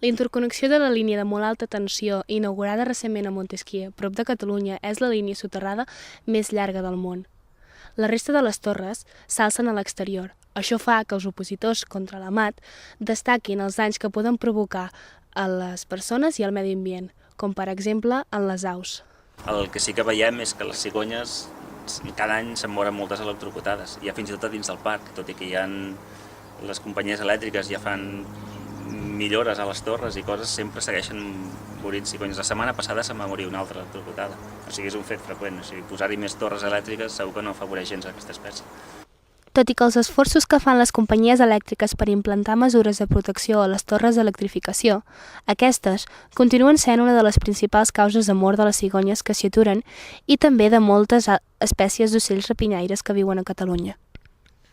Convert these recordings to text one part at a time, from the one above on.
La interconnexió de la línia de molt alta tensió, inaugurada recentment a Montesquieu, prop de Catalunya, és la línia soterrada més llarga del món. La resta de les torres s'alcen a l'exterior. Això fa que els opositors contra la MAT destaquin els danys que poden provocar a les persones i al medi ambient, com per exemple en les aus. El que sí que veiem és que les cigonyes cada any se'n moren moltes electrocutades. Hi ha fins i tot a dins del parc, tot i que les companyies elèctriques ja fan millores a les torres i coses, sempre segueixen morint cigonyes. La setmana passada se'n va morir una altra electrocutada. O sigui, és un fet freqüent. O sigui, posar-hi més torres elèctriques segur que no afavoreix gens aquesta espècie. Tot i que els esforços que fan les companyies elèctriques per implantar mesures de protecció a les torres d'electrificació, aquestes continuen sent una de les principals causes de mort de les cigonyes que s'hi aturen i també de moltes espècies d'ocells rapinyaires que viuen a Catalunya.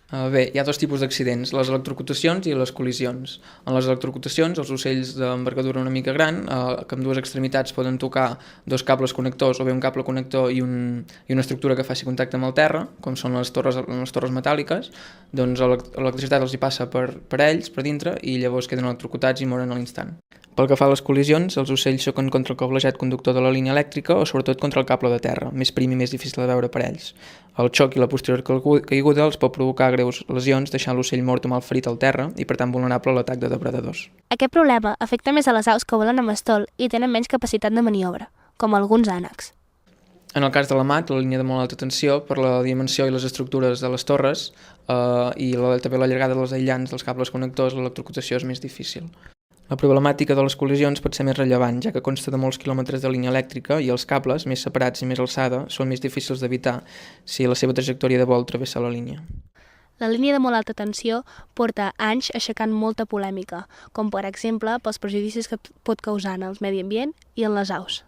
Bé, hi ha dos tipus d'accidents, les electrocutacions i les col·lisions. En les electrocutacions, els ocells d'envergadura una mica gran, que amb dues extremitats poden tocar dos cables connectors o bé un cable connector i una estructura que faci contacte amb el terra, com són les torres metàl·liques, doncs l'electricitat els hi passa per ells, per dintre, i llavors queden electrocutats i moren a l'instant. Pel que fa a les col·lisions, els ocells xoquen contra el cablejat conductor de la línia elèctrica o sobretot contra el cable de terra, més prim i més difícil de veure per ells. El xoc i la posterior caiguda els pot provocar greus lesions, deixant l'ocell mort o malferit al terra i per tant vulnerable a l'atac de depredadors. Aquest problema afecta més a les aus que volen amb estol i tenen menys capacitat de maniobra, com alguns ànecs. En el cas de la MAT, la línia de molt alta tensió, per la dimensió i les estructures de les torres i també la llargada dels aïllants dels cables connectors, l'electrocutació és més difícil. La problemàtica de les col·lisions pot ser més rellevant, ja que consta de molts quilòmetres de línia elèctrica i els cables, més separats i més alçada, són més difícils d'evitar si la seva trajectòria de vol travessa la línia. La línia de molt alta tensió porta anys aixecant molta polèmica, com per exemple pels prejudicis que pot causar en el medi ambient i en les aus.